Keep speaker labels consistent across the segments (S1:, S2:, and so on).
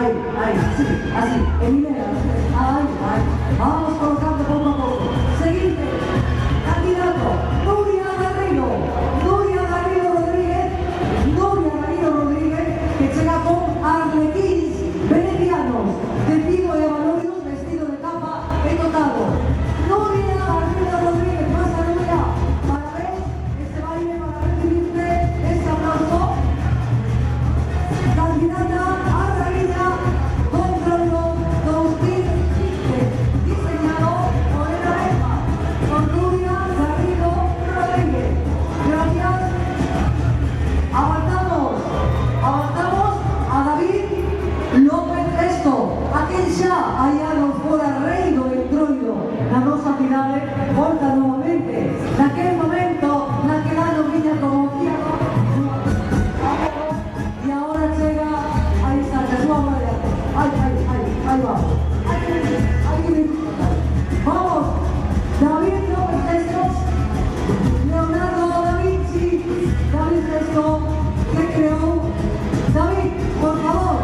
S1: Ahí, así, en hilera. Ahí. Vamos colocando poco a poco. Siguiente. Candidato. Nuria Garrido Rodríguez, que llega con arlequins venecianos, vestido de valorios, vestido de capa, dotado. Nuria Garrido Rodríguez, más Nuria, para ver este baile, para recibirte este aplauso. Candidata a reina contra los 2015, diseñado por el AEPA, con Nuria Garrido Rodríguez. Gracias. Avanzamos a David López Esto, aquel xa allá nos fora rei do entroido na nosa cidade, volta novamente. Naquel momento, naquel ano viña como fiado e agora chega a esta que súa madre. Aí vamos. Vamos, David López Esto, Leonardo da Vinci, David Esto, que creou. David, por favor,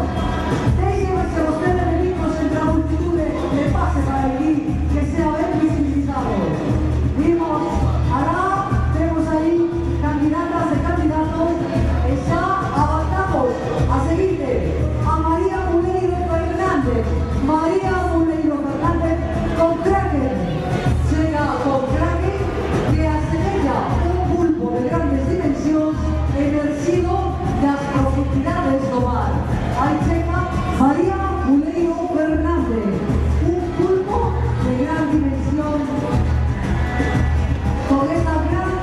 S1: déxenos que vostede venimos entre a multitude de pase para aquí, que sea ben visibilizado. Vimos, alá, temos aí candidatas e candidatos, e xa avanzamos a seguinte, a María Muleiro Fernández. María Muleiro Fernández con Kraken. Chega con Kraken, que asemella un pulpo de grandes dimensións emergido das profundidades do mar. Aí chega María Muleiro Fernández, un pulpo de gran dimensión, con esta gran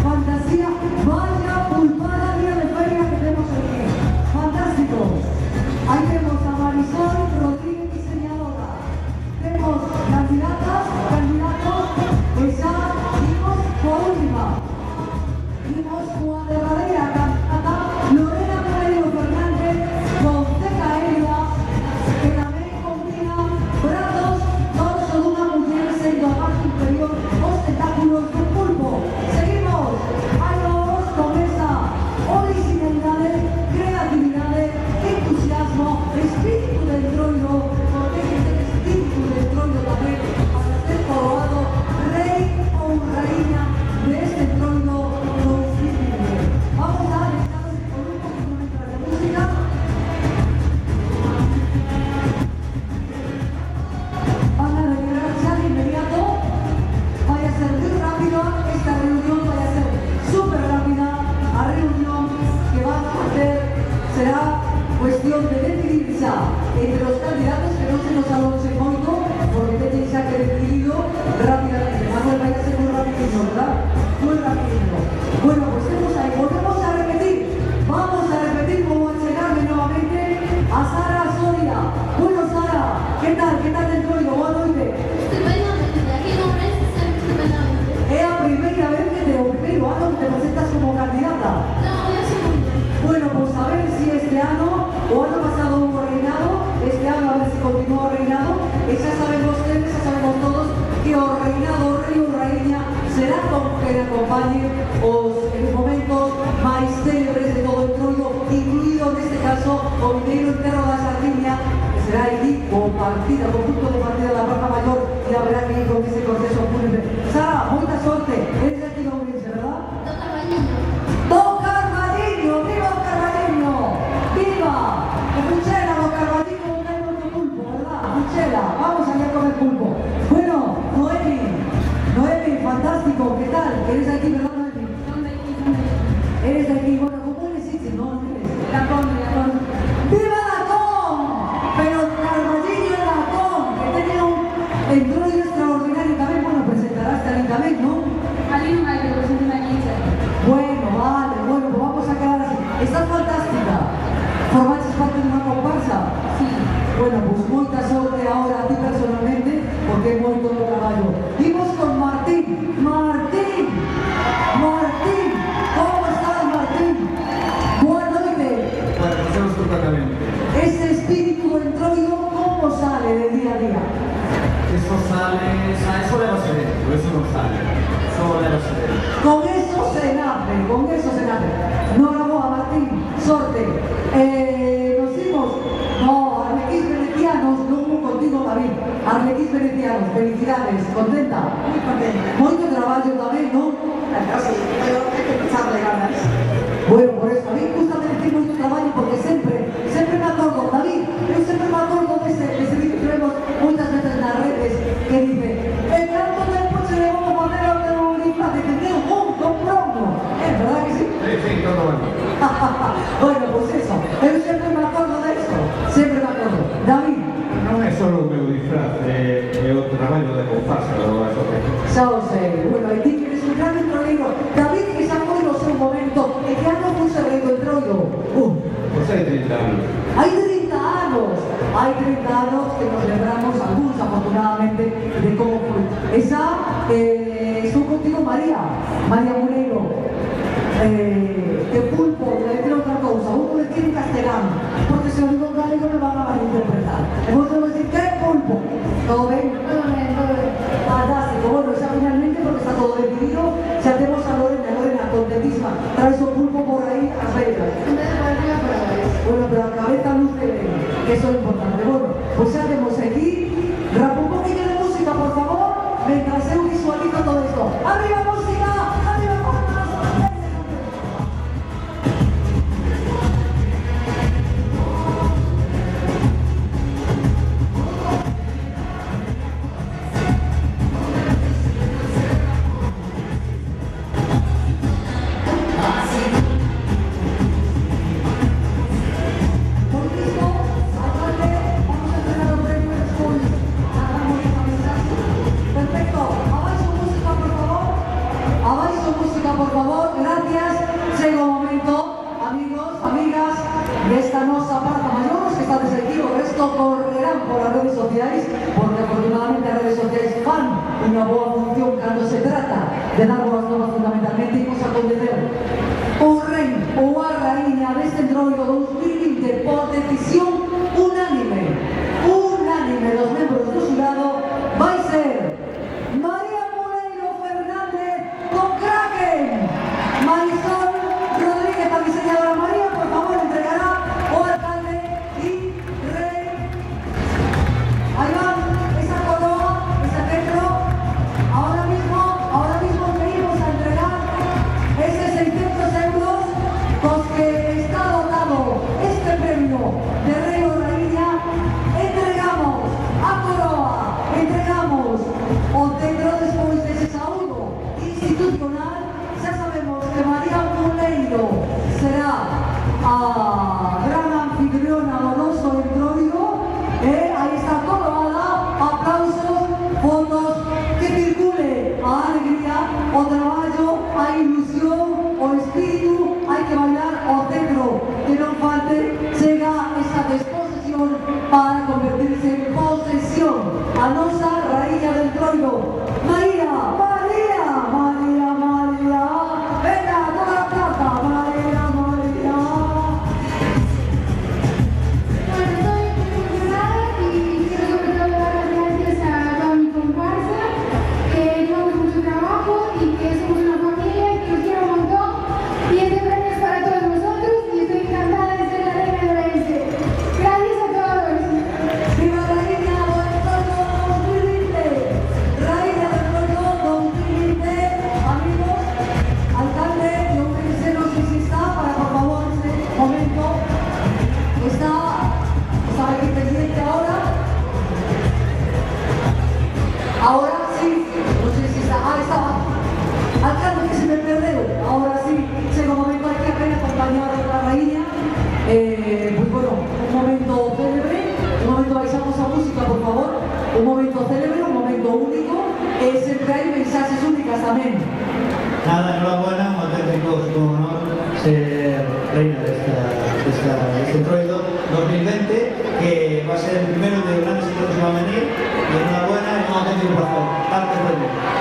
S1: fantasía. Vaya pulpada día de feria que tenemos aquí. Fantástico. Ahí vemos a Marisol Rodríguez, diseñadora. Tenemos candidatas, candidatos, que ya vimos por última. Vimos una derradera candidata, Lorena Muleiro Fernández, con CKL, que tamén combina brazos, torso dunha muller sendo a parte inferior os tentáculos dun pulpo. Seguimos, vamos con esa originalidade, creatividade, entusiasmo, espírito de entroido, porque hay que ter espírito de entroido tamén para ser coroado rei ou raíña de este entroido constituido. Vamos a dejarnos con un poquito mientras de música. Van a retirar ya de inmediato. Vaya a ser muy rápido esta reunión, vaya a ser súper rápida. La reunión que van a hacer será cuestión de decidir ya entre los candidatos, que no se nos avance moito, porque tenéis ya que decidido rápidamente. Manuel, vaya a ser muy rapidito, ¿verdad? Muy rapidito. Bueno, pues tenemos ahí, volvemos a repetir. Vamos a repetir cómo va a llegarme nuevamente a Sara Soria. Bueno, Sara, ¿qué tal? ¿Qué tal dentro de boa noite?
S2: Estupendamente, aquí no parece estupendamente.
S1: É a primeira vez que te o primeiro ano que te presentas como candidata.
S2: No, yo segundo.
S1: Bueno, pues a ver si este ano, o ano pasado hubo reinado, este ano a ver si continúa o reinado, e xa sabemos ustedes, xa sabemos todos, que o reinado, o rei ou raíña, será con que acompañe os momentos máis célebres de todo o entroido, incluído neste caso o vindeiro enterro da Sardiña, que será aquí o partida, o punto de partida da Praza Mayor, e haberá que ir con ese cortejo fúnebre. Sara, moita sorte, eres de aquí de Ourense, verdad?
S2: Do Carballiño.
S1: ¡Do Carballiño! ¡Viva o Carballiño! ¡Viva! ¡Que Fuchela, do Carballiño, un año de pulpo, ¿verdad? Fuchela, vamos allá a comer pulpo. Bueno, Noemi, fantástico, ¿qué tal? ¿Eres de aquí, verdad, Noemi? Eres de aquí, bueno, ¿cómo eres? No, no eres. Lacón. ¡Viva Lacón! Pero Carballiño y Lacón, que tenía un entroido extraordinario también, bueno, presentarás también tamén, ¿no? Bueno, vale, bueno, pues vamos a quedar así. Estás fantástica. Formaches parte de una comparsa.
S2: Sí.
S1: Bueno, pues moita sorte ahora a ti personalmente, porque é moito do traballo. Vimos con Martín. Martín, ¿cómo estás, Martín? Boa noite.
S3: Bueno, pasemos completamente.
S1: Ese espíritu entroido, ¿cómo sale de día a día?
S3: Eso sale, eso debe ser, eso no sale. Eso debe ser.
S1: Con eso se nace. Enhorabuena, Martín, sorte. Nos dimos, no, Arlequín Arlequís Venecianos, felicidades, contenta?
S4: Muy contenta.
S1: Moito traballo tamén, non?
S4: Claro, sí, pero hay que echarle ganas.
S1: Bueno, por eso, a mí me gusta decir moito traballo porque sempre me acordo, David, eu sempre me acordo dese vídeo que vemos moitas veces nas redes que dice en tanto tempo che levamos a facer o teu disfraz de tendeu un pronto, verdad que sí?
S3: Sí, todo bueno.
S1: Bueno, pues eso, eu sempre me acordo de eso, sempre me acordo. David,
S3: Non é só o meu disfraz, é o traballo de comparsa do asociación.
S1: xa o sei, bueno, e ti que eres un gran entroleiro, David que xa foi no seu momento, e que ano foi se reencontroiro.
S3: Pois hai 30 anos.
S1: Hay 30 años, hay 30 años que nos lembramos, algunos afortunadamente, de cómo fue. Esa, estuvo contigo María Muneiro, que pulpo, le decir otra cosa, uno le tiene en castellano, porque si lo digo en galego me van a malinterpretar. Entonces tengo que decir, ¿qué pulpo? ¿Todo bien?
S2: Todo bien, todo bien.
S1: Fantástico, bueno, ya finalmente, porque está todo decidido, ya tenemos a Lorena, contentísima, trae su pulpo por ahí a Vegas.
S2: En vez de por arriba, por abajo.
S1: Bueno, pero la cabeza luce bien, que eso es lo importante. Bueno, pues ya tenemos aquí. Rapa un poquillo de música, por favor, mientras yo visualizo todo esto. ¡Arriba música! ¡Arriba palmas! Por último, alcalde, vamos a entregar los premios con hagamos esta mensaje. Perfecto. Abaixo música, por favor. Abaixo música, por favor. Gracias. Llega un momento, amigos, amigas, de esta nosa parta mayor, os que estades aquí, o resto correrán por as redes sociais, porque afortunadamente as redes sociais fan unha boa función cando se trata de dar boas novas fundamentalmente e cosa acontecer. O rei ou a raíña deste entroido 2020 por decisión unánime dos membros do xurado vai ser María Muneiro Fernández con Kraken. Marisol Rodríguez, a diseñadora María, por favor, entregará o alcalde y rey. Ahí van, esa coroa, ese cetro. Ahora mismo venimos a entregar ese 600 euros con que está dotado este premio de rey o raíña. Entregamos a coroa, entregamos o cetro despois dese saúdo institucional. Xa sabemos que María Muneiro será a gran anfitriona do noso entroido. Aí está coroada, aplausos, fondos, que circule a alegría, o traballo, a ilusión, o espírito, hai que bailar o cetro, que non falte, chega esa disposición para convertirse en posesión a nosa raíña del entroido. María, venga, toda la plaza, María.
S2: Bueno, estoy muy emocionada y quiero sobre todo dar las gracias a toda mi comparsa, que llevamos mucho trabajo y que somos una familia y que os quiero un montón. Y este premio es para todos vosotros y estoy encantada de ser la reina de Orense. Gracias a todos.
S1: ¡Viva Raíña del Entroido 2020! Raíña del Entroido 2020, amigos, alcalde, yo pensé, no sé si está, para por favor este momento, está aquí pendiente ahora sí, no sé si está, estaba, alcalde que se me perdeu, ahora sí, llega un momento, hay que apenas acompañar a la raíña, pues bueno, un momento célebre, un momento baixamos a música, por favor, un momento célebre, un momento único, sempre hai mensaxes únicas tamén.
S5: Nada, enhorabuena, un auténtico honor ser reina de este entroido 2020, que va a ser el primero de grandes eventos que va a venir, y enhorabuena, es un auténtico placer. Gracias,